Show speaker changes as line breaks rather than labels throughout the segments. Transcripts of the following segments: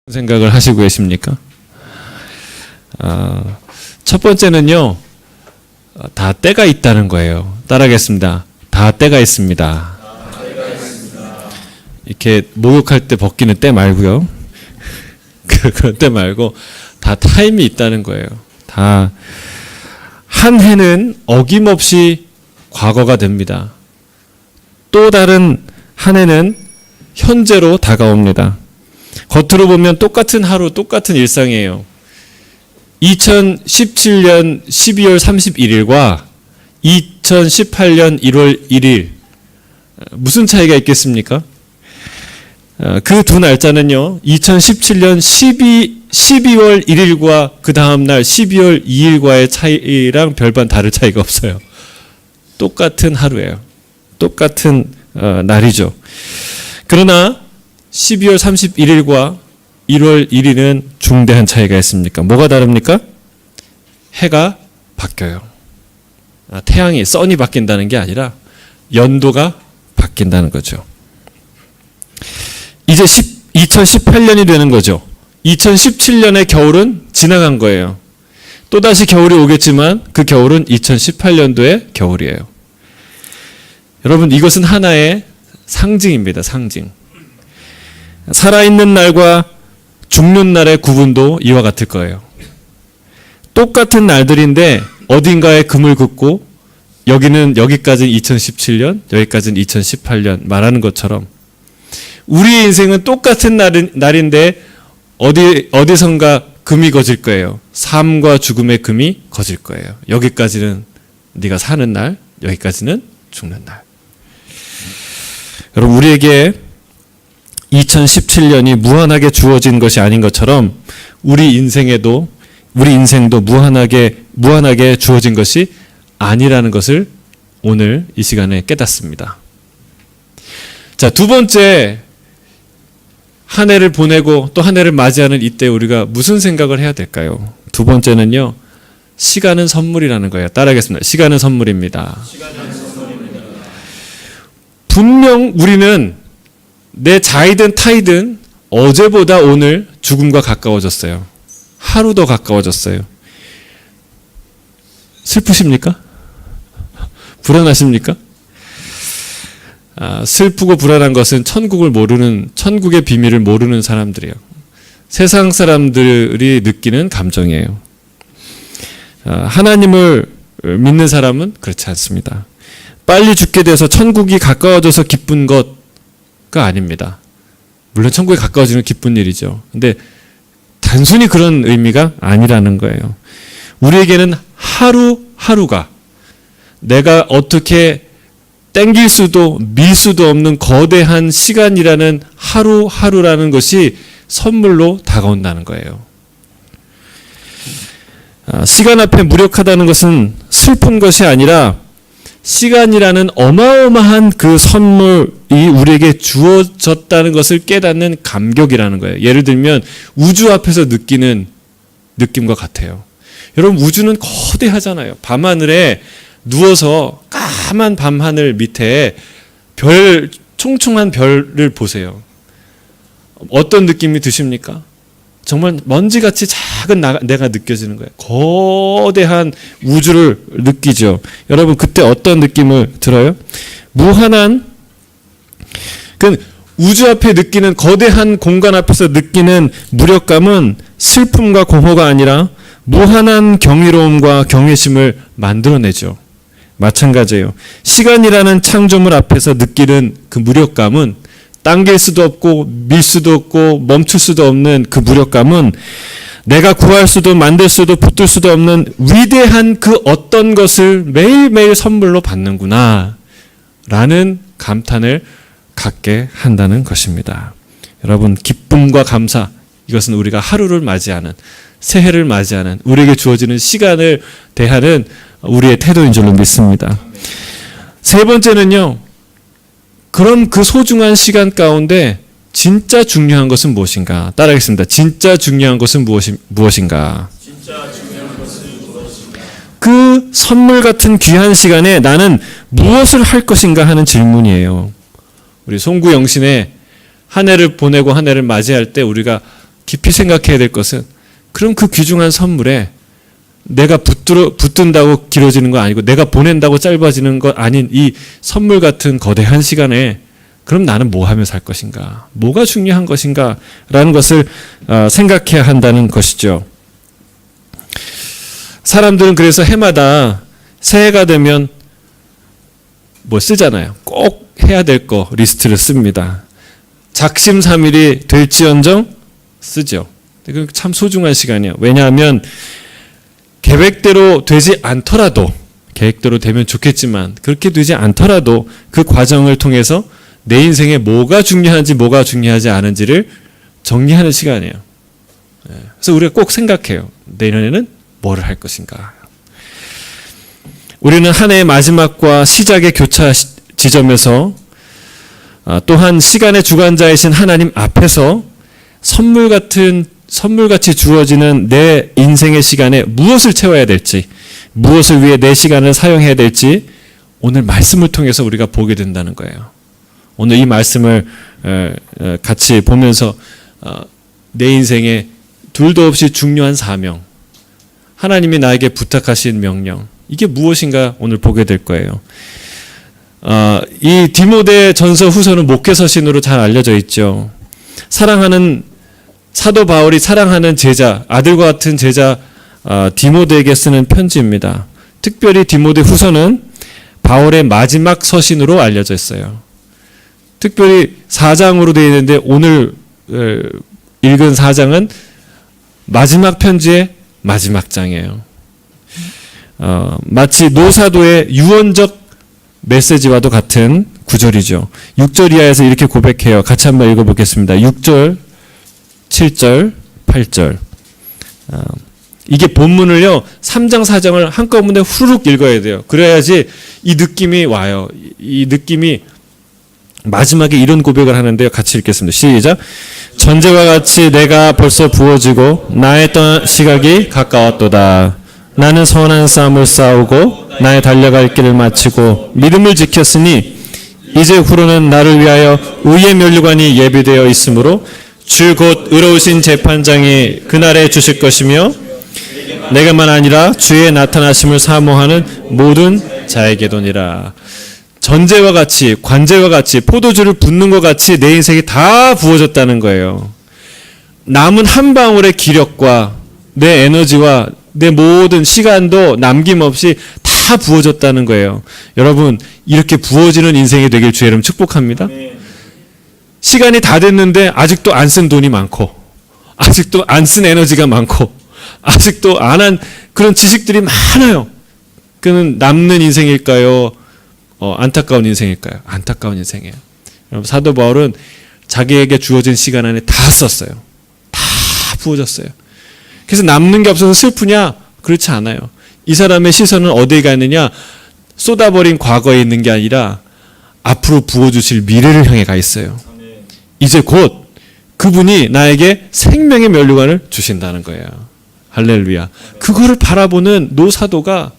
생각을 하시고 계십니까? 첫 번째는요, 다 때가 있다는 거예요. 따라하겠습니다. 다 때가 있습니다. 이렇게 목욕할 때 벗기는 때 말고요. 그런 때 말고 다 타임이 있다는 거예요. 다 한 해는 어김없이 과거가 됩니다. 또 다른 한 해는 현재로 다가옵니다. 겉으로 보면 똑같은 하루, 똑같은 일상이에요. 2017년 12월 31일과 2018년 1월 1일 무슨 차이가 있겠습니까? 그 두 날짜는요. 2017년 12월 1일과 그 다음 날 12월 2일과의 차이랑 별반 다를 차이가 없어요. 똑같은 하루예요. 똑같은 날이죠. 그러나 12월 31일과 1월 1일은 중대한 차이가 있습니까? 뭐가 다릅니까? 해가 바뀌어요. 태양이, 선이 바뀐다는 게 아니라 연도가 바뀐다는 거죠. 이제 2018년이 되는 거죠. 2017년의 겨울은 지나간 거예요. 또다시 겨울이 오겠지만 그 겨울은 2018년도의 겨울이에요. 여러분, 이것은 하나의 상징입니다. 상징. 살아있는 날과 죽는 날의 구분도 이와 같을 거예요. 똑같은 날들인데 어딘가에 금을 긋고 여기는 여기까지는 2017년, 여기까지는 2018년 말하는 것처럼 우리의 인생은 똑같은 날인데 어디선가 금이 거질 거예요. 삶과 죽음의 금이 거질 거예요. 여기까지는 네가 사는 날, 여기까지는 죽는 날. 여러분, 우리에게 2017년이 무한하게 주어진 것이 아닌 것처럼 우리 인생도 무한하게 주어진 것이 아니라는 것을 오늘 이 시간에 깨닫습니다. 자, 두 번째, 한 해를 보내고 또 한 해를 맞이하는 이때 우리가 무슨 생각을 해야 될까요? 두 번째는요, 시간은 선물이라는 거예요. 따라하겠습니다. 시간은 선물입니다. 분명 우리는 내 자이든 타이든 어제보다 오늘 죽음과 가까워졌어요. 하루 더 가까워졌어요. 슬프십니까? 불안하십니까? 슬프고 불안한 것은 천국의 비밀을 모르는 사람들이에요. 세상 사람들이 느끼는 감정이에요. 하나님을 믿는 사람은 그렇지 않습니다. 빨리 죽게 돼서 천국이 가까워져서 기쁜 것가 아닙니다. 물론 천국에 가까워지는 기쁜 일이죠. 근데 단순히 그런 의미가 아니라는 거예요. 우리에게는 하루하루가 내가 어떻게 땡길 수도 밀 수도 없는 거대한 시간이라는 하루하루라는 것이 선물로 다가온다는 거예요. 시간 앞에 무력하다는 것은 슬픈 것이 아니라 시간이라는 어마어마한 그 선물이 우리에게 주어졌다는 것을 깨닫는 감격이라는 거예요. 예를 들면 우주 앞에서 느끼는 느낌과 같아요. 여러분, 우주는 거대하잖아요. 밤하늘에 누워서 까만 밤하늘 밑에 총총한 별을 보세요. 어떤 느낌이 드십니까? 정말 먼지같이 작은 내가 느껴지는 거예요. 거대한 우주를 느끼죠. 여러분, 그때 어떤 느낌을 들어요? 우주 앞에 느끼는 거대한 공간 앞에서 느끼는 무력감은 슬픔과 공허가 아니라 무한한 경이로움과 경외심을 만들어내죠. 마찬가지예요. 시간이라는 창조물 앞에서 느끼는 그 무력감은 당길 수도 없고 밀 수도 없고 멈출 수도 없는 그 무력감은 내가 구할 수도 만들 수도 붙들 수도 없는 위대한 그 어떤 것을 매일매일 선물로 받는구나 라는 감탄을 갖게 한다는 것입니다. 여러분, 기쁨과 감사, 이것은 우리가 하루를 맞이하는, 새해를 맞이하는, 우리에게 주어지는 시간을 대하는 우리의 태도인 줄로 믿습니다. 세 번째는요, 그럼 그 소중한 시간 가운데 진짜 중요한 것은 무엇인가? 따라하겠습니다. 진짜 중요한 것은 무엇인가? 그 선물 같은 귀한 시간에 나는 무엇을 할 것인가 하는 질문이에요. 우리 송구 영신의 한 해를 보내고 한 해를 맞이할 때 우리가 깊이 생각해야 될 것은 그럼 그 귀중한 선물에 내가 붙든다고 길어지는 거 아니고 내가 보낸다고 짧아지는 것 아닌 이 선물 같은 거대한 시간에 그럼 나는 뭐 하며 살 것인가? 뭐가 중요한 것인가? 라는 것을 생각해야 한다는 것이죠. 사람들은 그래서 해마다 새해가 되면 뭐 쓰잖아요. 꼭 해야 될 거 리스트를 씁니다. 작심삼일이 될지언정 쓰죠. 이건 참 소중한 시간이에요. 왜냐하면 계획대로 되지 않더라도 계획대로 되면 좋겠지만 그렇게 되지 않더라도 그 과정을 통해서 내 인생에 뭐가 중요한지 뭐가 중요하지 않은지를 정리하는 시간이에요. 그래서 우리가 꼭 생각해요. 내년에는 뭐를 할 것인가. 우리는 한 해의 마지막과 시작의 교차 지점에서 또한 시간의 주관자이신 하나님 앞에서 선물같이 주어지는 내 인생의 시간에 무엇을 채워야 될지, 무엇을 위해 내 시간을 사용해야 될지 오늘 말씀을 통해서 우리가 보게 된다는 거예요. 오늘 이 말씀을 같이 보면서 내 인생에 둘도 없이 중요한 사명, 하나님이 나에게 부탁하신 명령, 이게 무엇인가 오늘 보게 될 거예요. 이 디모데 전서 후서는 목회 서신으로 잘 알려져 있죠. 사랑하는 사도 바울이 사랑하는 제자, 아들과 같은 제자 디모데에게 쓰는 편지입니다. 특별히 디모데 후서는 바울의 마지막 서신으로 알려져 있어요. 특별히 4장으로 되어 있는데 오늘 읽은 4장은 마지막 편지의 마지막 장이에요. 마치 노사도의 유언적 메시지와도 같은 구절이죠. 6절 이하에서 이렇게 고백해요. 같이 한번 읽어보겠습니다. 6절, 7절, 8절. 이게 본문을요, 3장, 4장을 한꺼번에 후루룩 읽어야 돼요. 그래야지 이 느낌이 와요. 이 느낌이 마지막에 이런 고백을 하는데요. 같이 읽겠습니다. 시작. 전제와 같이 내가 벌써 부어지고 나의 떠난 시각이 가까웠도다. 나는 선한 싸움을 싸우고 나의 달려갈 길을 마치고 믿음을 지켰으니 이제 후로는 나를 위하여 의의 면류관이 예비되어 있으므로 주 곧 의로우신 재판장이 그날에 주실 것이며 내가만 아니라 주의 나타나심을 사모하는 모든 자에게도니라. 전제와 같이, 관제와 같이, 포도주를 붓는 것 같이 내 인생이 다 부어졌다는 거예요. 남은 한 방울의 기력과 내 에너지와 내 모든 시간도 남김없이 다 부어졌다는 거예요. 여러분, 이렇게 부어지는 인생이 되길 주의 이름 축복합니다. 시간이 다 됐는데 아직도 안 쓴 돈이 많고, 아직도 안 쓴 에너지가 많고, 아직도 안 한 그런 지식들이 많아요. 그는 남는 인생일까요? 안타까운 인생일까요? 안타까운 인생이에요. 여러분, 사도 바울은 자기에게 주어진 시간 안에 다 썼어요. 다 부어졌어요. 그래서 남는 게 없어서 슬프냐? 그렇지 않아요. 이 사람의 시선은 어디에 가 있느냐? 쏟아버린 과거에 있는 게 아니라 앞으로 부어주실 미래를 향해 가 있어요. 이제 곧 그분이 나에게 생명의 면류관을 주신다는 거예요. 할렐루야. 그거를 바라보는 노사도가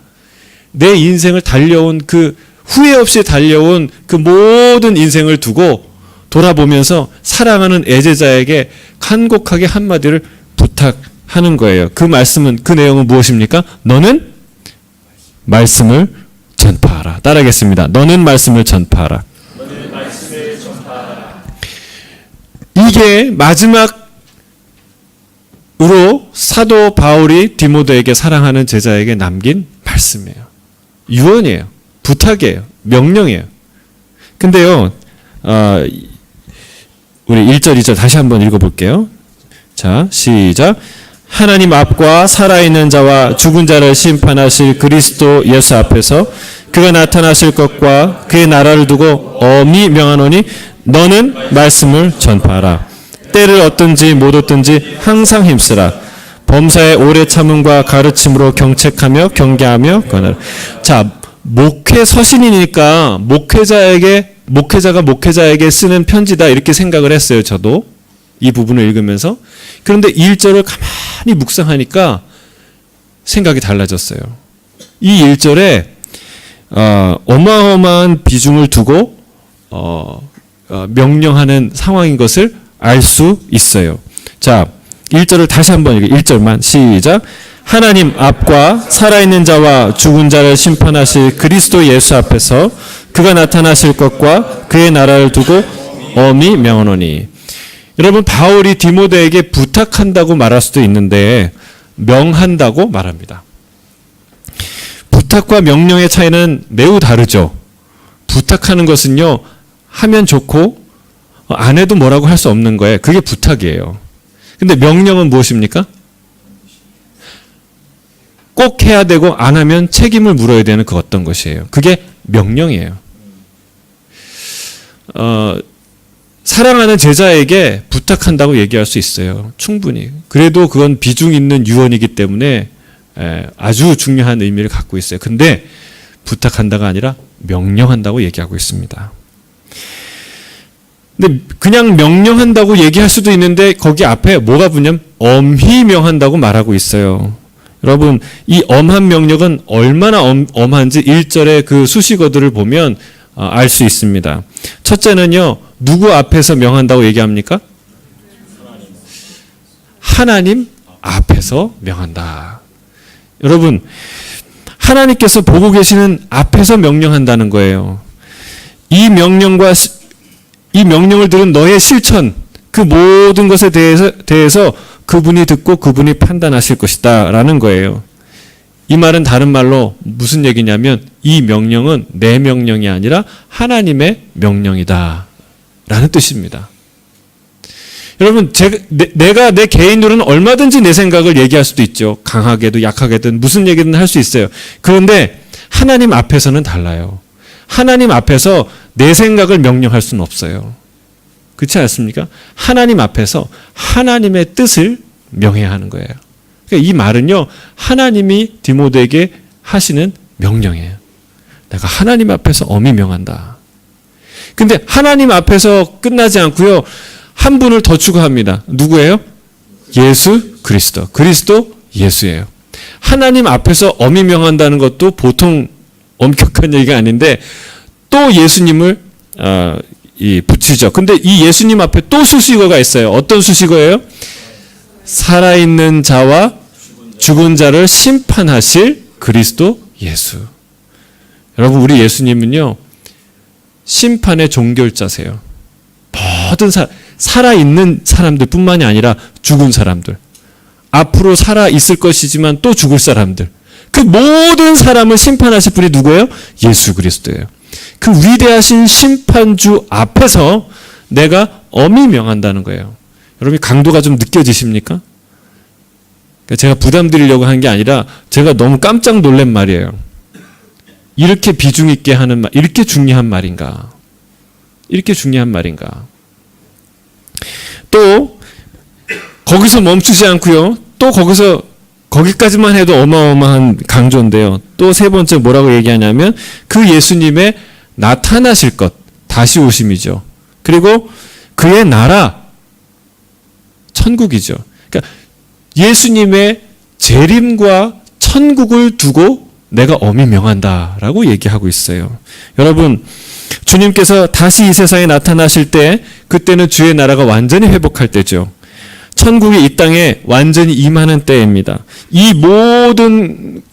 내 인생을 달려온 그 후회 없이 달려온 그 모든 인생을 두고 돌아보면서 사랑하는 애제자에게 간곡하게 한마디를 부탁하는 거예요. 그 말씀은, 그 내용은 무엇입니까? 너는 말씀을 전파하라. 따라하겠습니다. 너는 말씀을 전파하라. 너는 말씀을 전파하라. 이게 마지막으로 사도 바울이 디모데에게 사랑하는 제자에게 남긴 말씀이에요. 유언이에요. 부탁이에요. 명령이에요. 근데요, 우리 1절, 2절 다시 한번 읽어볼게요. 자, 시작. 하나님 앞과 살아있는 자와 죽은 자를 심판하실 그리스도 예수 앞에서 그가 나타나실 것과 그의 나라를 두고 엄히 명하노니 너는 말씀을 전파하라. 때를 얻든지 못 얻든지 항상 힘쓰라. 범사의 오래 참음과 가르침으로 경책하며 경계하며 권하라. 자, 목회 서신이니까 목회자가 목회자에게 쓰는 편지다 이렇게 생각을 했어요. 저도 이 부분을 읽으면서. 그런데 1절을 가만히 묵상하니까 생각이 달라졌어요. 이 1절에 어마어마한 비중을 두고 명령하는 상황인 것을 알 수 있어요. 자, 1절을 다시 한번 읽어요. 1절만 시작. 하나님 앞과 살아있는 자와 죽은 자를 심판하실 그리스도 예수 앞에서 그가 나타나실 것과 그의 나라를 두고 엄히 명하노니. 여러분, 바울이 디모데에게 부탁한다고 말할 수도 있는데 명한다고 말합니다. 부탁과 명령의 차이는 매우 다르죠. 부탁하는 것은요, 하면 좋고 안 해도 뭐라고 할 수 없는 거예요. 그게 부탁이에요. 근데 명령은 무엇입니까? 꼭 해야 되고 안 하면 책임을 물어야 되는 그 어떤 것이에요. 그게 명령이에요. 사랑하는 제자에게 부탁한다고 얘기할 수 있어요. 충분히. 그래도 그건 비중 있는 유언이기 때문에 아주 중요한 의미를 갖고 있어요. 근데 부탁한다가 아니라 명령한다고 얘기하고 있습니다. 근데 그냥 명령한다고 얘기할 수도 있는데 거기 앞에 뭐가 붙냐면 엄히 명한다고 말하고 있어요. 여러분, 이 엄한 명령은 얼마나 엄한지 1절의 그 수식어들을 보면 알 수 있습니다. 첫째는요, 누구 앞에서 명한다고 얘기합니까? 하나님 앞에서 명한다. 여러분, 하나님께서 보고 계시는 앞에서 명령한다는 거예요. 이 명령을 들은 너의 실천, 그 모든 것에 대해서 그분이 듣고 그분이 판단하실 것이다 라는 거예요. 이 말은 다른 말로 무슨 얘기냐면 이 명령은 내 명령이 아니라 하나님의 명령이다 라는 뜻입니다. 여러분, 내가 내 개인으로는 얼마든지 내 생각을 얘기할 수도 있죠. 강하게도 약하게든 무슨 얘기든 할 수 있어요. 그런데 하나님 앞에서는 달라요. 하나님 앞에서 내 생각을 명령할 수는 없어요. 그렇지 않습니까? 하나님 앞에서 하나님의 뜻을 명해야 하는 거예요. 그러니까 이 말은요, 하나님이 디모데에게 하시는 명령이에요. 내가 하나님 앞에서 엄히 명한다. 근데 하나님 앞에서 끝나지 않고요, 한 분을 더 추가합니다. 누구예요? 예수 그리스도. 그리스도 예수예요. 하나님 앞에서 엄히 명한다는 것도 보통 엄격한 얘기가 아닌데 또 예수님을 붙이죠. 근데 이 예수님 앞에 또 수식어가 있어요. 어떤 수식어예요? 살아있는 자와 죽은 자를 심판하실 그리스도 예수. 여러분, 우리 예수님은요, 심판의 종결자세요. 모든 살아있는 사람들 뿐만이 아니라 죽은 사람들, 앞으로 살아있을 것이지만 또 죽을 사람들, 그 모든 사람을 심판하실 분이 누구예요? 예수 그리스도예요. 그 위대하신 심판주 앞에서 내가 엄히 명한다는 거예요. 여러분, 강도가 좀 느껴지십니까? 제가 부담 드리려고 한 게 아니라 제가 너무 깜짝 놀란 말이에요. 이렇게 비중 있게 하는 말, 이렇게 중요한 말인가? 이렇게 중요한 말인가? 또 거기서 멈추지 않고요. 또 거기까지만 해도 어마어마한 강조인데요. 또 세 번째 뭐라고 얘기하냐면 그 예수님의 나타나실 것, 다시 오심이죠. 그리고 그의 나라, 천국이죠. 그러니까 예수님의 재림과 천국을 두고 내가 엄히 명한다라고 얘기하고 있어요. 여러분, 주님께서 다시 이 세상에 나타나실 때 그때는 주의 나라가 완전히 회복할 때죠. 천국이 이 땅에 완전히 임하는 때입니다.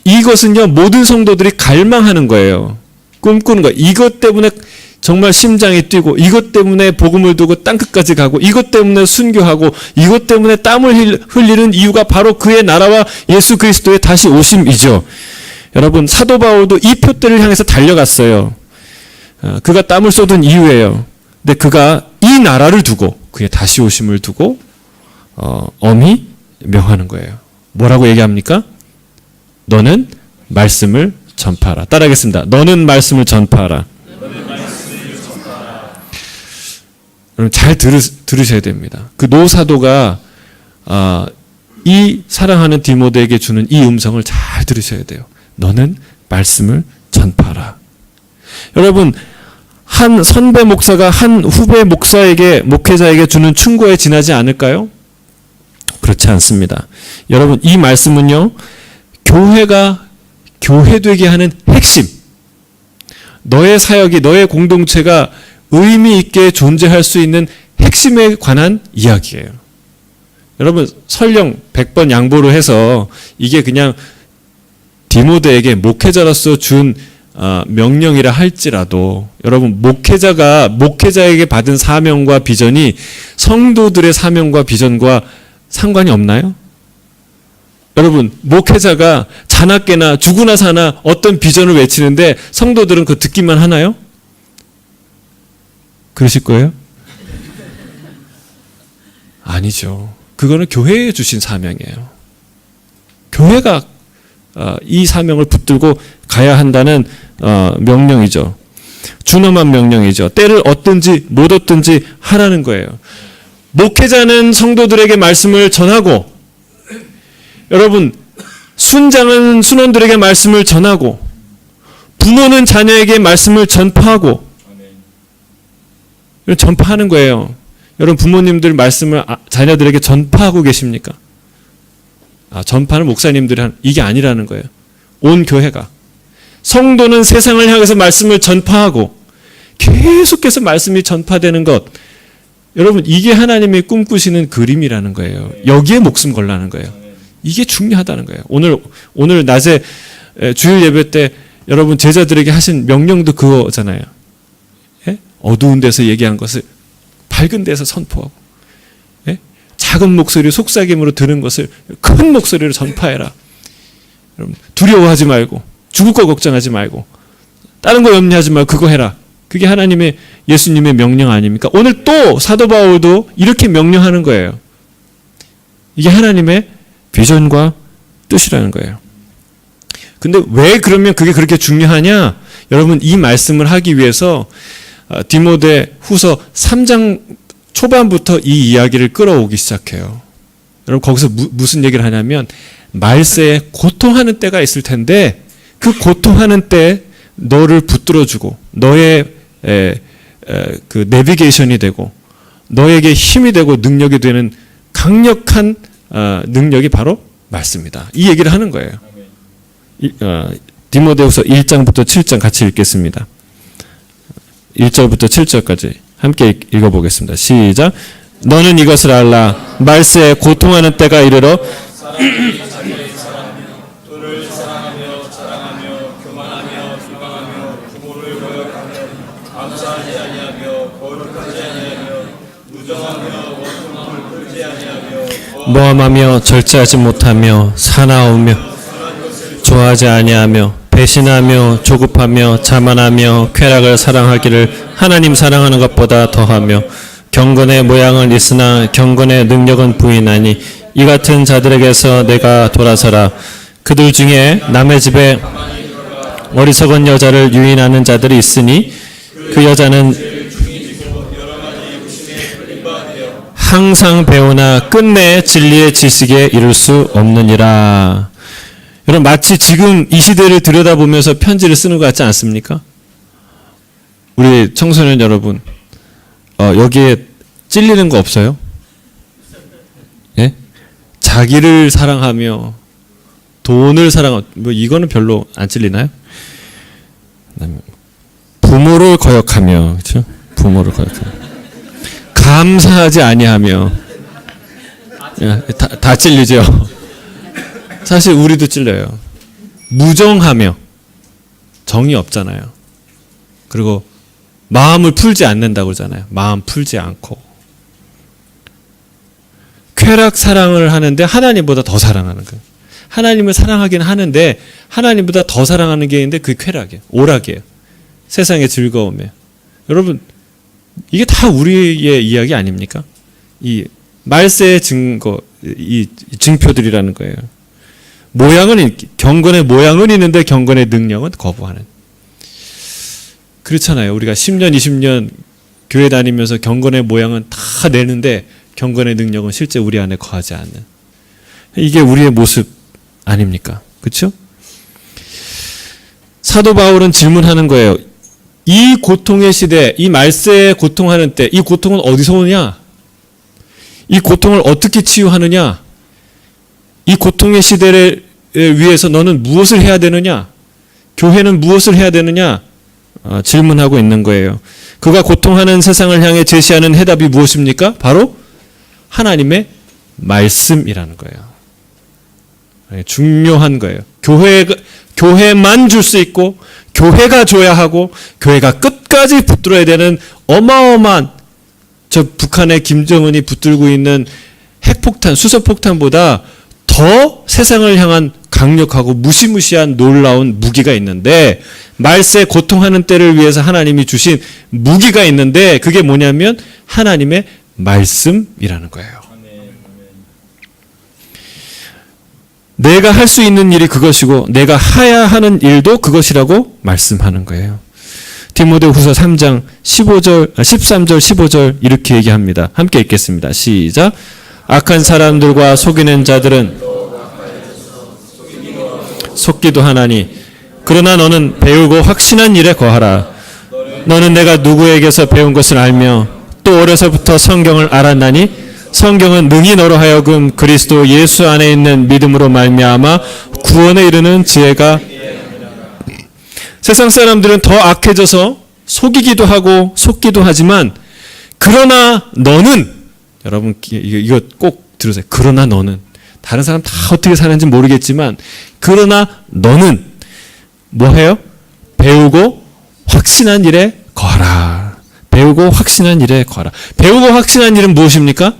이것은요, 모든 성도들이 갈망하는 거예요. 꿈꾸는 거예요. 이것 때문에 정말 심장이 뛰고, 이것 때문에 복음을 두고 땅끝까지 가고, 이것 때문에 순교하고, 이것 때문에 땀을 흘리는 이유가 바로 그의 나라와 예수 그리스도의 다시 오심이죠. 여러분, 사도 바울도 이 표대를 향해서 달려갔어요. 그가 땀을 쏟은 이유예요. 근데 그가 이 나라를 두고, 그의 다시 오심을 두고 엄히 명하는 거예요. 뭐라고 얘기합니까? 너는 말씀을 전파하라. 따라하겠습니다. 너는 말씀을 전파하라. 여러분, 잘 들으셔야 됩니다. 그 노사도가 이 사랑하는 디모데에게 주는 이 음성을 잘 들으셔야 돼요. 너는 말씀을 전파하라. 여러분, 한 선배 목사가 한 후배 목회자에게 주는 충고에 지나지 않을까요? 그렇지 않습니다. 여러분, 이 말씀은요, 교회가 교회되게 하는 핵심, 너의 사역이, 너의 공동체가 의미 있게 존재할 수 있는 핵심에 관한 이야기예요. 여러분 설령 100번 양보를 해서 이게 그냥 디모데에게 목회자로서 준 명령이라 할지라도 여러분 목회자에게 받은 사명과 비전이 성도들의 사명과 비전과 상관이 없나요? 여러분 목회자가 자나깨나 죽으나 사나 어떤 비전을 외치는데 성도들은 그거 듣기만 하나요? 그러실 거예요? 아니죠. 그거는 교회에 주신 사명이에요. 교회가 이 사명을 붙들고 가야 한다는 명령이죠. 준엄한 명령이죠. 때를 얻든지 못 얻든지 하라는 거예요. 목회자는 성도들에게 말씀을 전하고, 여러분 순장은 순원들에게 말씀을 전하고, 부모는 자녀에게 말씀을 전파하고, 전파하는 거예요. 여러분 부모님들 말씀을 자녀들에게 전파하고 계십니까? 전파는 목사님들이 하는, 이게 아니라는 거예요. 온 교회가. 성도는 세상을 향해서 말씀을 전파하고 계속해서 말씀이 전파되는 것. 여러분 이게 하나님이 꿈꾸시는 그림이라는 거예요. 여기에 목숨 걸라는 거예요. 이게 중요하다는 거예요. 오늘 낮에 주일 예배 때 여러분 제자들에게 하신 명령도 그거잖아요. 예? 어두운 데서 얘기한 것을 밝은 데서 선포하고, 예? 작은 목소리 속삭임으로 들은 것을 큰 목소리로 전파해라. 여러분 두려워하지 말고, 죽을 거 걱정하지 말고, 다른 거 염려하지 말고 그거 해라. 그게 하나님의, 예수님의 명령 아닙니까? 오늘 또 사도 바울도 이렇게 명령하는 거예요. 이게 하나님의 비전과 뜻이라는 거예요. 근데 왜 그러면 그게 그렇게 중요하냐? 여러분 이 말씀을 하기 위해서 디모데 후서 3장 초반부터 이 이야기를 끌어오기 시작해요. 여러분 거기서 무슨 얘기를 하냐면, 말세에 고통하는 때가 있을 텐데 그 고통하는 때 너를 붙들어주고 너의 그 내비게이션이 되고 너에게 힘이 되고 능력이 되는 강력한 능력이 바로 말씀이다. 이 얘기를 하는 거예요. 디모데후서 1장부터 7장 같이 읽겠습니다. 1절부터 7절까지 함께 읽어보겠습니다. 시작. 너는 이것을 알라. 말세에 고통하는 때가 이르러 모함하며 절제하지 못하며 사나우며 좋아하지 아니하며 배신하며 조급하며 자만하며 쾌락을 사랑하기를 하나님 사랑하는 것보다 더하며 경건의 모양은 있으나 경건의 능력은 부인하니 이 같은 자들에게서 내가 돌아서라. 그들 중에 남의 집에 어리석은 여자를 유인하는 자들이 있으니 그 여자는 항상 배우나 끝내 진리의 지식에 이를 수 없느니라. 여러분 마치 지금 이 시대를 들여다보면서 편지를 쓰는 것 같지 않습니까? 우리 청소년 여러분, 여기에 찔리는 거 없어요? 예? 자기를 사랑하며 돈을 사랑하며, 뭐 이거는 별로 안 찔리나요? 부모를 거역하며, 그렇죠? 부모를 거역하며, 감사하지 아니하며, 다 찔리죠. 사실 우리도 찔려요. 무정하며, 정이 없잖아요. 그리고 마음을 풀지 않는다고 그러잖아요. 마음 풀지 않고. 쾌락 사랑을 하는데 하나님보다 더 사랑하는 거예요. 하나님을 사랑하긴 하는데 하나님보다 더 사랑하는 게 있는데 그게 쾌락이에요. 오락이에요. 세상의 즐거움이에요. 여러분 이게 다 우리의 이야기 아닙니까? 이 말세의 증거, 이 증표들이라는 거예요. 경건의 모양은 있는데 경건의 능력은 거부하는. 그렇잖아요. 우리가 10년, 20년 교회 다니면서 경건의 모양은 다 내는데 경건의 능력은 실제 우리 안에 거하지 않는. 이게 우리의 모습 아닙니까? 그렇죠? 사도 바울은 질문하는 거예요. 이 고통의 시대, 이 말세에 고통하는 때, 이 고통은 어디서 오냐? 이 고통을 어떻게 치유하느냐? 이 고통의 시대를 위해서 너는 무엇을 해야 되느냐? 교회는 무엇을 해야 되느냐? 질문하고 있는 거예요. 그가 고통하는 세상을 향해 제시하는 해답이 무엇입니까? 바로 하나님의 말씀이라는 거예요. 중요한 거예요. 교회만 줄 수 있고 교회가 줘야 하고 교회가 끝까지 붙들어야 되는 어마어마한, 저 북한의 김정은이 붙들고 있는 핵폭탄, 수소폭탄보다 더 세상을 향한 강력하고 무시무시한 놀라운 무기가 있는데, 말세 고통하는 때를 위해서 하나님이 주신 무기가 있는데, 그게 뭐냐면 하나님의 말씀이라는 거예요. 내가 할 수 있는 일이 그것이고 내가 해야 하는 일도 그것이라고 말씀하는 거예요. 디모데후서 3장 13절 15절 이렇게 얘기합니다. 함께 읽겠습니다. 시작. 악한 사람들과 속이는 자들은 속기도 하나니 그러나 너는 배우고 확신한 일에 거하라. 너는 내가 누구에게서 배운 것을 알며 또 어려서부터 성경을 알았나니 성경은 능히 너로 하여금 그리스도 예수 안에 있는 믿음으로 말미암아 구원에 이르는 지혜가. 세상 사람들은 더 악해져서 속이기도 하고 속기도 하지만, 그러나 너는, 여러분 이거 꼭 들으세요. 그러나 너는, 다른 사람 다 어떻게 사는지 모르겠지만 그러나 너는 뭐해요? 배우고 확신한 일에 거하라. 배우고 확신한 일에 거하라. 배우고 확신한 일은 무엇입니까?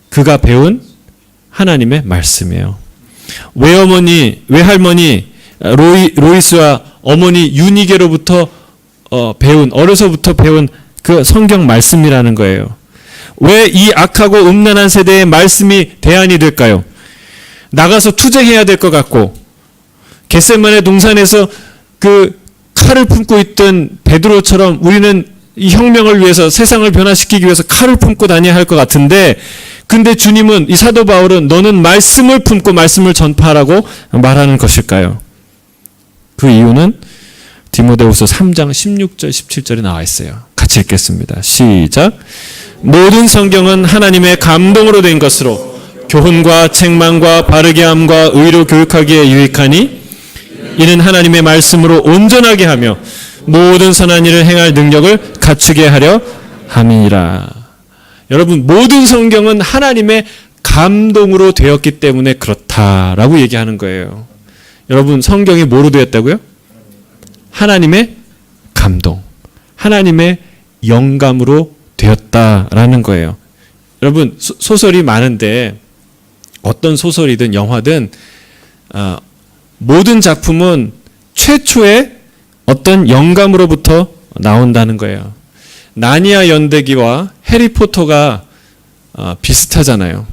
그가 배운 하나님의 말씀이에요. 외할머니 로이스와 어머니 유니게로부터 어려서부터 배운 그 성경 말씀이라는 거예요. 왜 이 악하고 음란한 세대의 말씀이 대안이 될까요? 나가서 투쟁해야 될 것 같고, 겟세마네 동산에서 그 칼을 품고 있던 베드로처럼 우리는 이 혁명을 위해서, 세상을 변화시키기 위해서 칼을 품고 다녀야 할 것 같은데, 근데 주님은, 이 사도 바울은 너는 말씀을 품고 말씀을 전파하라고 말하는 것일까요? 그 이유는 디모데후서 3장 16절 17절에 나와 있어요. 같이 읽겠습니다. 시작. 모든 성경은 하나님의 감동으로 된 것으로 교훈과 책망과 바르게 함과 의로 교육하기에 유익하니 이는 하나님의 말씀으로 온전하게 하며 모든 선한 일을 행할 능력을 갖추게 하려 함이니라. 여러분, 모든 성경은 하나님의 감동으로 되었기 때문에 그렇다라고 얘기하는 거예요. 여러분, 성경이 뭐로 되었다고요? 하나님의 감동, 하나님의 영감으로 되었다라는 거예요. 여러분, 소설이 많은데 어떤 소설이든 영화든 모든 작품은 최초의 어떤 영감으로부터 나온다는 거예요. 나니아 연대기와 해리포터가 비슷하잖아요.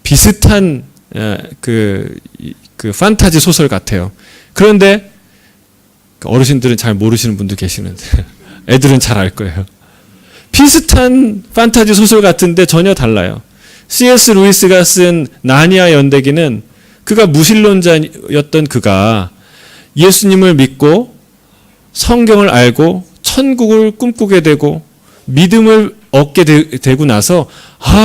비슷한 그 판타지 소설 같아요. 그런데 어르신들은 잘 모르시는 분도 계시는데 애들은 잘 알 거예요. 비슷한 판타지 소설 같은데 전혀 달라요. C.S. 루이스가 쓴 나니아 연대기는, 그가 무신론자였던 그가 예수님을 믿고 성경을 알고 천국을 꿈꾸게 되고 믿음을 얻게 되고 나서,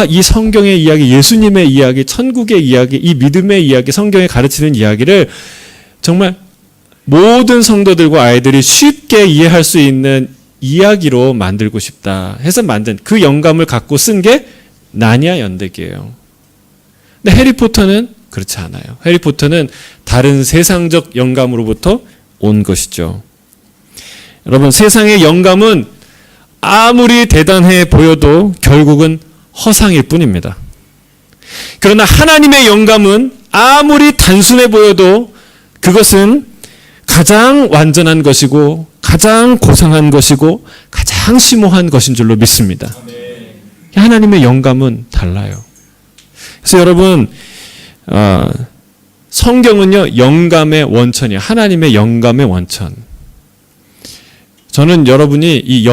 이 성경의 이야기, 예수님의 이야기, 천국의 이야기, 이 믿음의 이야기, 성경에 가르치는 이야기를 정말 모든 성도들과 아이들이 쉽게 이해할 수 있는 이야기로 만들고 싶다 해서 만든, 그 영감을 갖고 쓴 게 나니아 연대기예요. 근데 해리포터는 그렇지 않아요. 해리포터는 다른 세상적 영감으로부터 온 것이죠. 여러분, 세상의 영감은 아무리 대단해 보여도 결국은 허상일 뿐입니다. 그러나 하나님의 영감은 아무리 단순해 보여도 그것은 가장 완전한 것이고 가장 고상한 것이고 가장 심오한 것인 줄로 믿습니다. 하나님의 영감은 달라요. 그래서 여러분, 성경은요, 영감의 원천이에요. 하나님의 영감의 원천. 저는 여러분이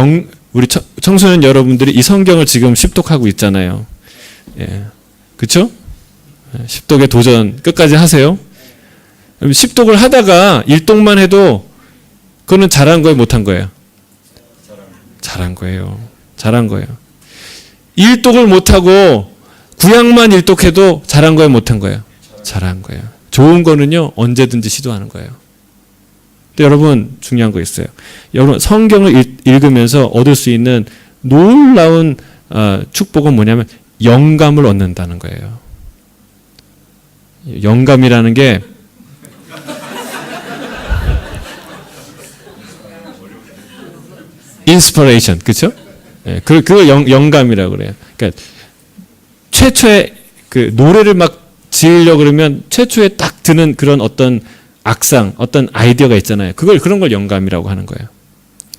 우리 청소년 여러분들이 이 성경을 지금 십독하고 있잖아요. 예. 그렇죠? 십독의 도전 끝까지 하세요. 십독을 하다가 일독만 해도 그거는 잘한 거예요, 못한 거예요? 잘한 거예요. 잘한 거예요. 일독을 못하고 구약만 일독해도 잘한 거예요, 못한 거예요? 잘한 거예요. 좋은 거는요, 언제든지 시도하는 거예요. 근데 여러분, 중요한 거 있어요. 여러분, 성경을 읽으면서 얻을 수 있는 놀라운 축복은 뭐냐면 영감을 얻는다는 거예요. 영감이라는 게 inspiration, 그렇죠? 예, 그걸 영감이라고 그래요. 그러니까 최초의 그 노래를 막 지으려고 그러면 최초에 딱 드는 그런 어떤 악상, 어떤 아이디어가 있잖아요. 그런 걸 영감이라고 하는 거예요.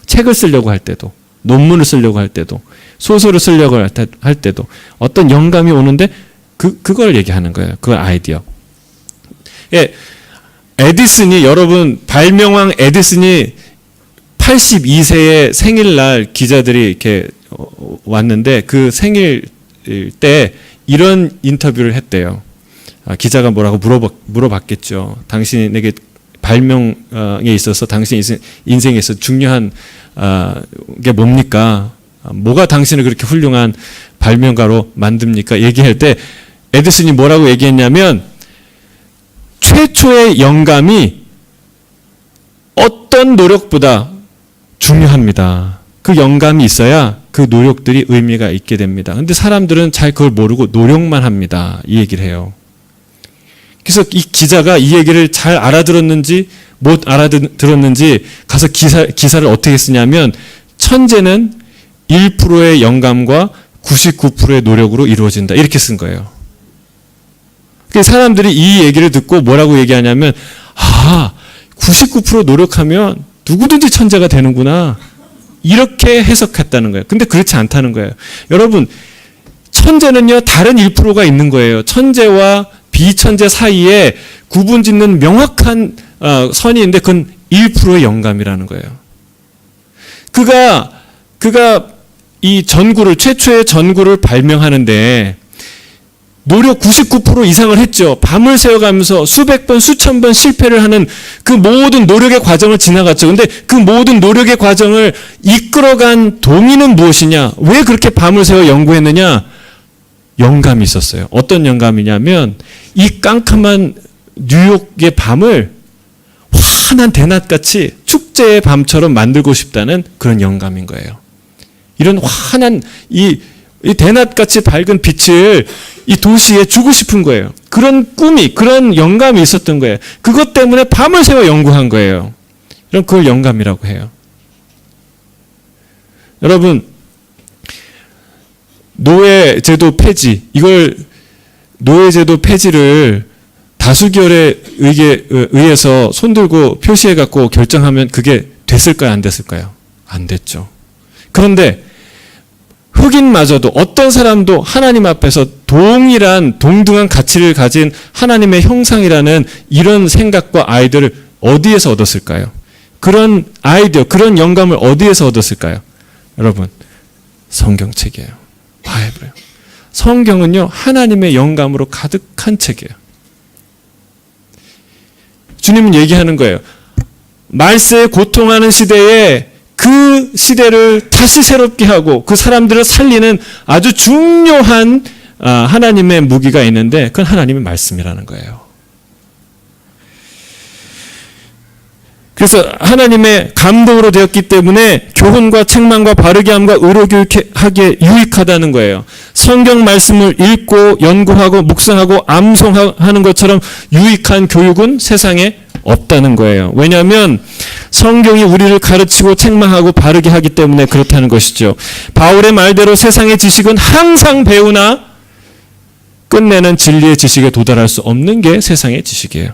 책을 쓰려고 할 때도, 논문을 쓰려고 할 때도, 소설을 쓰려고 할 때도 어떤 영감이 오는데 그걸 얘기하는 거예요. 그 아이디어. 예, 에디슨이, 여러분, 발명왕 에디슨이 82세의 생일날 기자들이 이렇게 왔는데 그 생일 때 이런 인터뷰를 했대요. 기자가 뭐라고 물어봤겠죠. 당신에게 발명에 있어서 당신 인생에 있어서 중요한 게 뭡니까? 뭐가 당신을 그렇게 훌륭한 발명가로 만듭니까? 얘기할 때 에디슨이 뭐라고 얘기했냐면 최초의 영감이 어떤 노력보다 중요합니다. 그 영감이 있어야 그 노력들이 의미가 있게 됩니다. 근데 사람들은 잘 그걸 모르고 노력만 합니다. 이 얘기를 해요. 그래서 이 기자가 이 얘기를 잘 알아들었는지 못 알아들었는지 가서 기사를 어떻게 쓰냐면 천재는 1%의 영감과 99%의 노력으로 이루어진다. 이렇게 쓴 거예요. 그래서 사람들이 이 얘기를 듣고 뭐라고 얘기하냐면 99% 노력하면 누구든지 천재가 되는구나. 이렇게 해석했다는 거예요. 근데 그렇지 않다는 거예요. 여러분, 천재는요, 다른 1%가 있는 거예요. 천재와 비천재 사이에 구분 짓는 명확한 선이 있는데 그건 1%의 영감이라는 거예요. 그가 이 최초의 전구를 발명하는데 노력 99% 이상을 했죠. 밤을 새워가면서 수백 번, 수천 번 실패를 하는 그 모든 노력의 과정을 지나갔죠. 근데 그 모든 노력의 과정을 이끌어간 동의는 무엇이냐? 왜 그렇게 밤을 새워 연구했느냐? 영감이 있었어요. 어떤 영감이냐면 이 깜깜한 뉴욕의 밤을 환한 대낮같이 축제의 밤처럼 만들고 싶다는 그런 영감인 거예요. 이런 환한 이 대낮같이 밝은 빛을 이 도시에 주고 싶은 거예요. 그런 꿈이, 그런 영감이 있었던 거예요. 그것 때문에 밤을 새워 연구한 거예요. 그걸 영감이라고 해요. 여러분, 노예제도 폐지, 노예제도 폐지를 다수결에 의해서 손들고 표시해갖고 결정하면 그게 됐을까요? 안 됐을까요? 안 됐죠. 그런데 흑인마저도 어떤 사람도 하나님 앞에서 동등한 가치를 가진 하나님의 형상이라는 이런 생각과 아이디어를 어디에서 얻었을까요? 그런 아이디어, 그런 영감을 어디에서 얻었을까요? 여러분, 성경책이에요. 바이블이에요. 성경은요, 하나님의 영감으로 가득한 책이에요. 주님은 얘기하는 거예요. 말세에 고통하는 시대에 그 시대를 다시 새롭게 하고 그 사람들을 살리는 아주 중요한 하나님의 무기가 있는데 그건 하나님의 말씀이라는 거예요. 그래서 하나님의 감동으로 되었기 때문에 교훈과 책망과 바르게 함과 의로 교육하기에 유익하다는 거예요. 성경 말씀을 읽고 연구하고 묵상하고 암송하는 것처럼 유익한 교육은 세상에 없다는 거예요. 왜냐하면 성경이 우리를 가르치고 책망하고 바르게 하기 때문에 그렇다는 것이죠. 바울의 말대로 세상의 지식은 항상 배우나 끝내는 진리의 지식에 도달할 수 없는 게 세상의 지식이에요.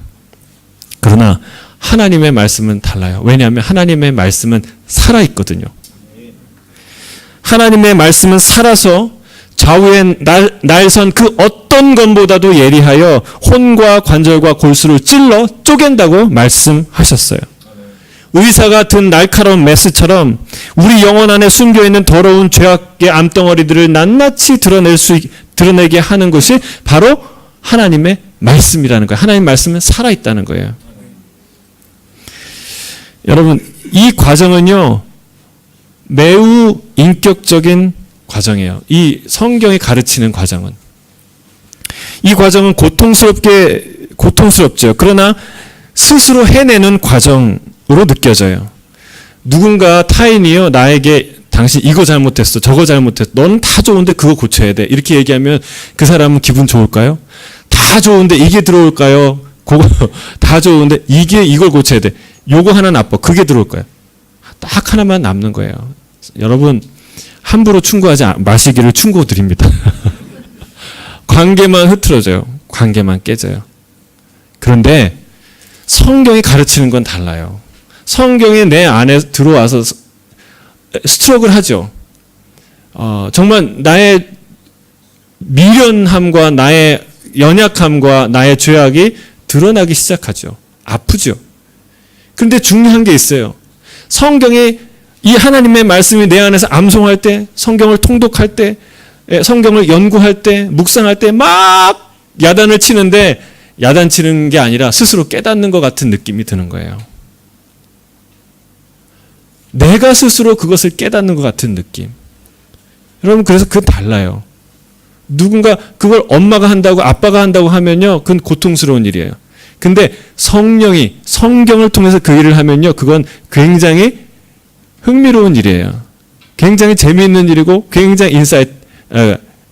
그러나 하나님의 말씀은 달라요. 왜냐하면 하나님의 말씀은 살아있거든요. 하나님의 말씀은 살아서 좌우에 날선 그 어떤 것보다도 예리하여 혼과 관절과 골수를 찔러 쪼갠다고 말씀하셨어요. 의사가 든 날카로운 메스처럼 우리 영혼 안에 숨겨있는 더러운 죄악의 암덩어리들을 낱낱이 드러내게 하는 것이 바로 하나님의 말씀이라는 거예요. 하나님의 말씀은 살아있다는 거예요. 여러분, 이 과정은요, 매우 인격적인 과정이에요. 이 성경이 가르치는 과정은. 이 과정은 고통스럽죠. 그러나 스스로 해내는 과정으로 느껴져요. 누군가 타인이요, 나에게 당신 이거 잘못했어, 저거 잘못했어, 너는 다 좋은데 그거 고쳐야 돼, 이렇게 얘기하면 그 사람은 기분 좋을까요? 다 좋은데 이게 들어올까요? 그거 다 좋은데 이걸 고쳐야 돼, 요거 하나 나빠, 그게 들어올까요? 딱 하나만 남는 거예요. 여러분, 함부로 충고하지 마시기를 충고드립니다. 관계만 흐트러져요. 관계만 깨져요. 그런데 성경이 가르치는 건 달라요. 성경이 내 안에 들어와서 스트럭을 하죠. 정말 나의 미련함과 나의 연약함과 나의 죄악이 드러나기 시작하죠. 아프죠. 그런데 중요한 게 있어요. 성경이, 이 하나님의 말씀이 내 안에서 암송할 때, 성경을 통독할 때, 성경을 연구할 때, 묵상할 때 막 야단을 치는데, 야단치는 게 아니라 스스로 깨닫는 것 같은 느낌이 드는 거예요. 내가 스스로 그것을 깨닫는 것 같은 느낌. 여러분, 그래서 그건 달라요. 누군가 그걸 엄마가 한다고 아빠가 한다고 하면요, 그건 고통스러운 일이에요. 근데 성령이 성경을 통해서 그 일을 하면요, 그건 굉장히 흥미로운 일이에요. 굉장히 재미있는 일이고 굉장히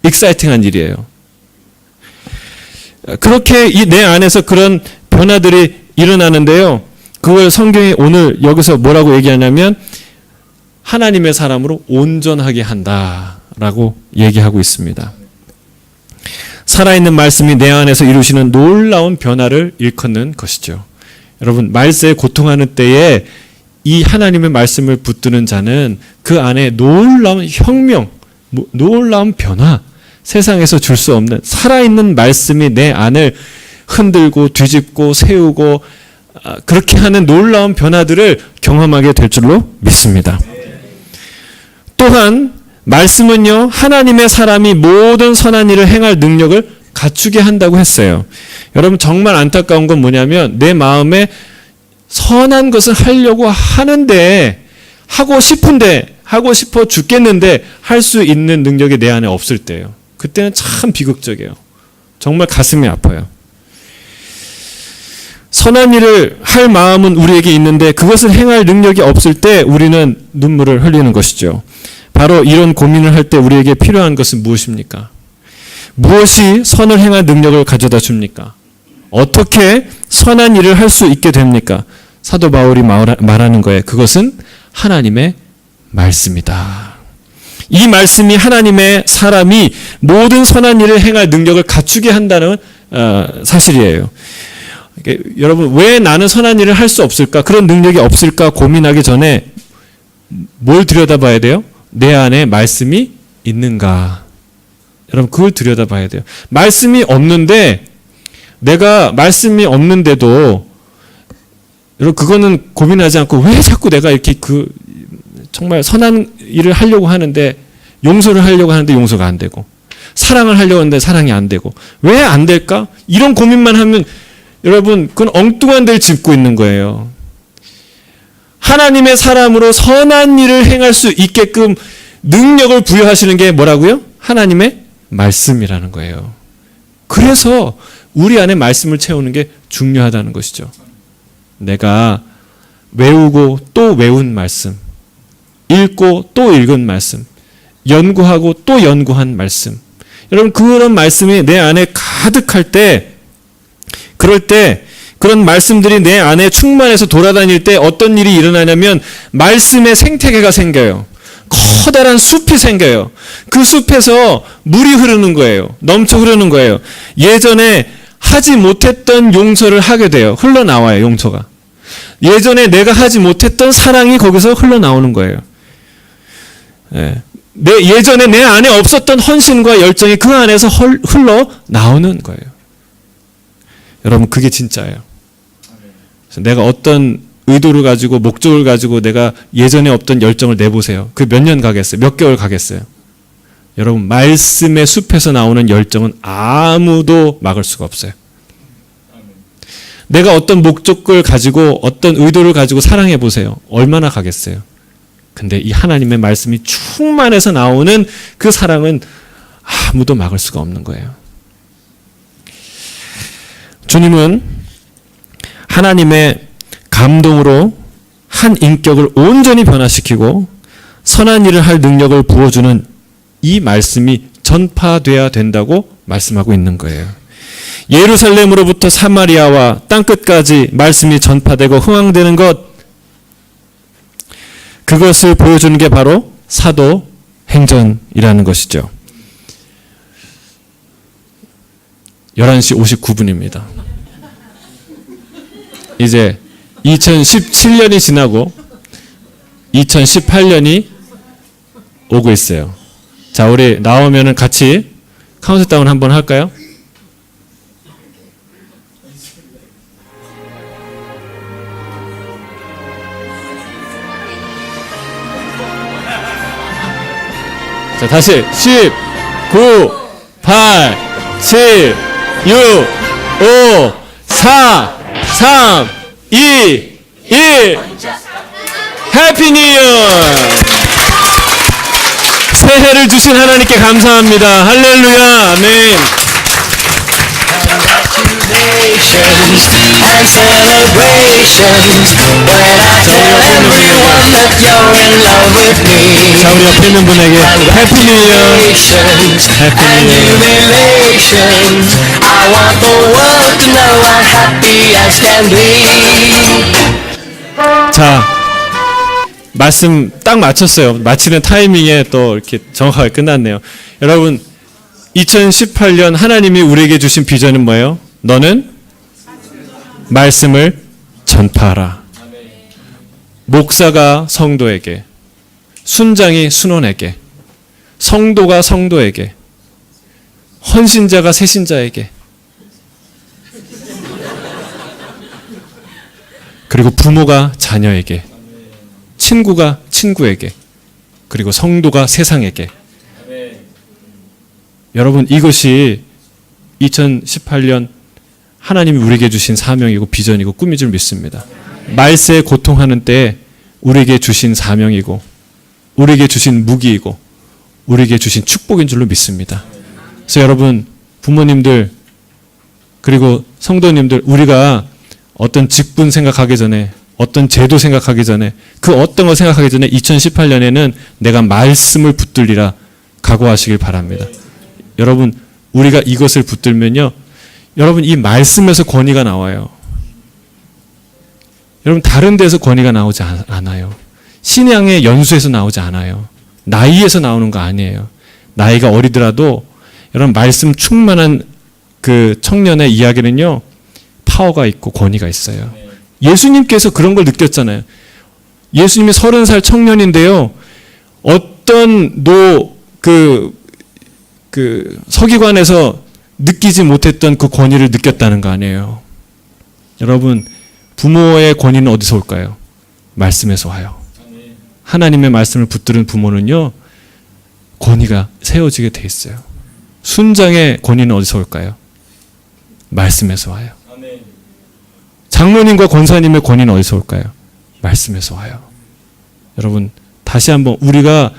익사이팅한 일이에요. 그렇게 내 안에서 그런 변화들이 일어나는데요, 그걸 성경이 오늘 여기서 뭐라고 얘기하냐면 하나님의 사람으로 온전하게 한다라고 얘기하고 있습니다. 살아있는 말씀이 내 안에서 이루시는 놀라운 변화를 일컫는 것이죠. 여러분, 말세에 고통하는 때에 이 하나님의 말씀을 붙드는 자는 그 안에 놀라운 혁명, 놀라운 변화, 세상에서 줄 수 없는 살아있는 말씀이 내 안을 흔들고 뒤집고 세우고 그렇게 하는 놀라운 변화들을 경험하게 될 줄로 믿습니다. 또한 말씀은요, 하나님의 사람이 모든 선한 일을 행할 능력을 갖추게 한다고 했어요. 여러분, 정말 안타까운 건 뭐냐면 내 마음에 선한 것을 하려고 하는데, 하고 싶어 죽겠는데 할 수 있는 능력이 내 안에 없을 때예요. 그때는 참 비극적이에요. 정말 가슴이 아파요. 선한 일을 할 마음은 우리에게 있는데 그것을 행할 능력이 없을 때 우리는 눈물을 흘리는 것이죠. 바로 이런 고민을 할 때 우리에게 필요한 것은 무엇입니까? 무엇이 선을 행할 능력을 가져다 줍니까? 어떻게 선한 일을 할 수 있게 됩니까? 사도 바울이 말하는 거예요. 그것은 하나님의 말씀이다. 이 말씀이 하나님의 사람이 모든 선한 일을 행할 능력을 갖추게 한다는 사실이에요. 여러분, 왜 나는 선한 일을 할 수 없을까? 그런 능력이 없을까 고민하기 전에 뭘 들여다봐야 돼요? 내 안에 말씀이 있는가? 여러분, 그걸 들여다봐야 돼요. 말씀이 없는데, 내가 말씀이 없는데도, 여러분, 그거는 고민하지 않고 왜 자꾸 내가 이렇게 정말 선한 일을 하려고 하는데, 용서를 하려고 하는데 용서가 안 되고, 사랑을 하려고 하는데 사랑이 안 되고, 왜 안 될까? 이런 고민만 하면 여러분, 그건 엉뚱한 데를 짚고 있는 거예요. 하나님의 사람으로 선한 일을 행할 수 있게끔 능력을 부여하시는 게 뭐라고요? 하나님의 말씀이라는 거예요. 그래서 우리 안에 말씀을 채우는 게 중요하다는 것이죠. 내가 외우고 또 외운 말씀, 읽고 또 읽은 말씀, 연구하고 또 연구한 말씀. 여러분, 그런 말씀이 내 안에 가득할 때, 그럴 때 그런 말씀들이 내 안에 충만해서 돌아다닐 때 어떤 일이 일어나냐면 말씀의 생태계가 생겨요. 커다란 숲이 생겨요. 그 숲에서 물이 흐르는 거예요. 넘쳐 흐르는 거예요. 예전에 하지 못했던 용서를 하게 돼요. 흘러나와요, 용서가. 예전에 내가 하지 못했던 사랑이 거기서 흘러나오는 거예요. 예전에 내 안에 없었던 헌신과 열정이 그 안에서 흘러나오는 거예요. 여러분, 그게 진짜예요. 그래서 내가 어떤 의도를 가지고 목적을 가지고 내가 예전에 없던 열정을 내보세요. 그 몇 년 가겠어요? 몇 개월 가겠어요? 여러분, 말씀의 숲에서 나오는 열정은 아무도 막을 수가 없어요. 내가 어떤 목적을 가지고 어떤 의도를 가지고 사랑해 보세요. 얼마나 가겠어요? 근데 이 하나님의 말씀이 충만해서 나오는 그 사랑은 아무도 막을 수가 없는 거예요. 주님은 하나님의 감동으로 한 인격을 온전히 변화시키고 선한 일을 할 능력을 부어주는 이 말씀이 전파돼야 된다고 말씀하고 있는 거예요. 예루살렘으로부터 사마리아와 땅끝까지 말씀이 전파되고 흥황되는 것, 그것을 보여주는 게 바로 사도행전이라는 것이죠. 11시 59분입니다. 이제 2017년이 지나고 2018년이 오고 있어요. 자, 우리 나오면은 같이 카운트다운 한번 할까요? 자, 다시 10, 9, 8, 7, 6, 5, 4, 3, 2, 1. 해피 뉴 이어! 새해를 주신 하나님께 감사합니다. 할렐루야. 아멘.
And celebrations when I tell everyone that you're in love with me.
자, 우리 옆에 있는 분에게 해피 뉴 이어.
And jubilations. I want the world to know I'm happy as can be.
자, 말씀 딱 맞췄어요. 마치는 타이밍에 또 이렇게 정확하게 끝났네요. 여러분, 2018년 하나님이 우리에게 주신 비전은 뭐예요? 너는 말씀을 전파하라. 목사가 성도에게, 순장이 순원에게, 성도가 성도에게, 헌신자가 새신자에게, 그리고 부모가 자녀에게, 친구가 친구에게, 그리고 성도가 세상에게. 여러분, 이것이 2018년 하나님이 우리에게 주신 사명이고 비전이고 꿈인 줄 믿습니다. 말세에 고통하는 때에 우리에게 주신 사명이고 우리에게 주신 무기이고 우리에게 주신 축복인 줄로 믿습니다. 그래서 여러분, 부모님들 그리고 성도님들, 우리가 어떤 직분 생각하기 전에, 어떤 제도 생각하기 전에, 그 어떤 거 생각하기 전에 2018년에는 내가 말씀을 붙들리라 각오하시길 바랍니다. 여러분, 우리가 이것을 붙들면요, 여러분, 이 말씀에서 권위가 나와요. 여러분, 다른 데서 권위가 나오지 않아요. 신앙의 연수에서 나오지 않아요. 나이에서 나오는 거 아니에요. 나이가 어리더라도 여러분, 말씀 충만한 그 청년의 이야기는요, 파워가 있고 권위가 있어요. 예수님께서 그런 걸 느꼈잖아요. 예수님이 30살 청년인데요, 어떤 서기관에서 느끼지 못했던 그 권위를 느꼈다는 거 아니에요. 여러분, 부모의 권위는 어디서 올까요? 말씀에서 와요. 하나님의 말씀을 붙들은 부모는요, 권위가 세워지게 돼 있어요. 순장의 권위는 어디서 올까요? 말씀에서 와요. 장로님과 권사님의 권위는 어디서 올까요? 말씀에서 와요. 여러분, 다시 한번, 우리가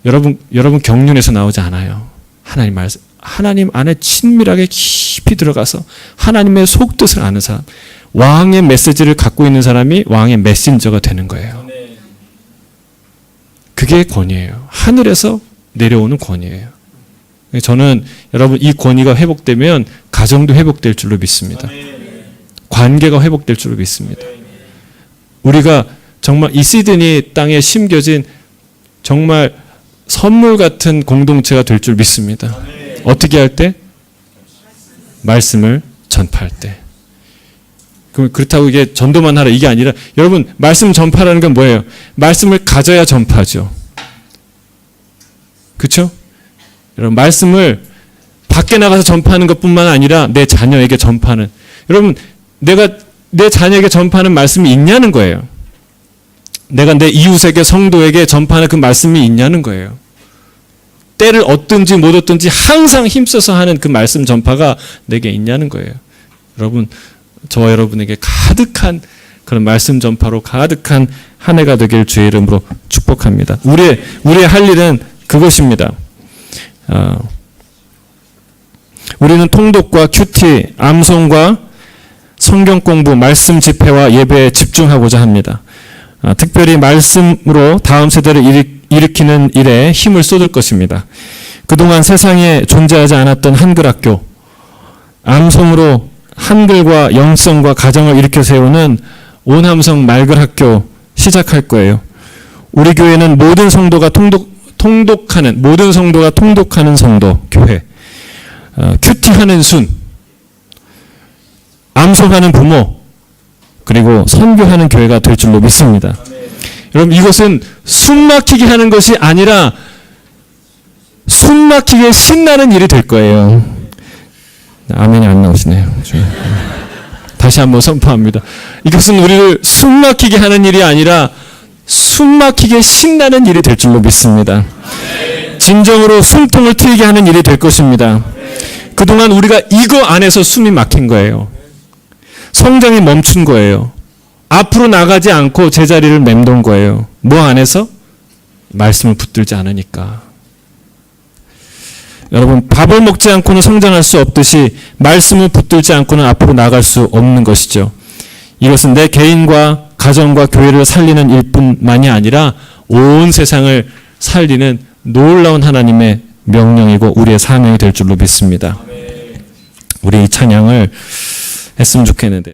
여러분 경륜에서 나오지 않아요. 하나님 말씀, 하나님 안에 친밀하게 깊이 들어가서 하나님의 속뜻을 아는 사람, 왕의 메시지를 갖고 있는 사람이 왕의 메신저가 되는 거예요. 그게 권위예요. 하늘에서 내려오는 권위예요. 저는 여러분, 이 권위가 회복되면 가정도 회복될 줄로 믿습니다. 관계가 회복될 줄로 믿습니다. 우리가 정말 이 시드니 땅에 심겨진 정말 선물 같은 공동체가 될 줄 믿습니다. 어떻게 할 때? 말씀을 전파할 때. 그렇다고 이게 전도만 하라 이게 아니라, 여러분, 말씀 전파라는 건 뭐예요? 말씀을 가져야 전파죠. 그렇죠? 여러분, 말씀을 밖에 나가서 전파하는 것뿐만 아니라 내 자녀에게 전파하는, 여러분, 내가 내 자녀에게 전파하는 말씀이 있냐는 거예요. 내가 내 이웃에게, 성도에게 전파하는 그 말씀이 있냐는 거예요. 때를 얻든지 못 얻든지 항상 힘써서 하는 그 말씀 전파가 내게 있냐는 거예요. 여러분, 저와 여러분에게 가득한 그런 말씀 전파로 가득한 한 해가 되길 주의 이름으로 축복합니다. 우리의 할 일은 그것입니다. 우리는 통독과 큐티, 암송과 성경 공부, 말씀 집회와 예배에 집중하고자 합니다. 특별히 말씀으로 다음 세대를 일으키는 일에 힘을 쏟을 것입니다. 그동안 세상에 존재하지 않았던 한글학교, 암송으로 한글과 영성과 가정을 일으켜 세우는 오남성 말글학교 시작할 거예요. 우리 교회는 모든 성도가 통독하는 성도 교회, 큐티하는 순, 암송하는 부모, 그리고 선교하는 교회가 될 줄로 믿습니다. 여러분, 이것은 숨막히게 하는 것이 아니라 숨막히게 신나는 일이 될 거예요. 아멘이 안 나오시네요. 다시 한번 선포합니다. 이것은 우리를 숨막히게 하는 일이 아니라 숨막히게 신나는 일이 될 줄로 믿습니다. 진정으로 숨통을 트이게 하는 일이 될 것입니다. 그동안 우리가 이거 안에서 숨이 막힌 거예요. 성장이 멈춘 거예요. 앞으로 나가지 않고 제자리를 맴돈 거예요. 뭐 안에서? 말씀을 붙들지 않으니까. 여러분, 밥을 먹지 않고는 성장할 수 없듯이 말씀을 붙들지 않고는 앞으로 나갈 수 없는 것이죠. 이것은 내 개인과 가정과 교회를 살리는 일뿐만이 아니라 온 세상을 살리는 놀라운 하나님의 명령이고 우리의 사명이 될 줄로 믿습니다. 우리 이 찬양을 했으면 좋겠는데.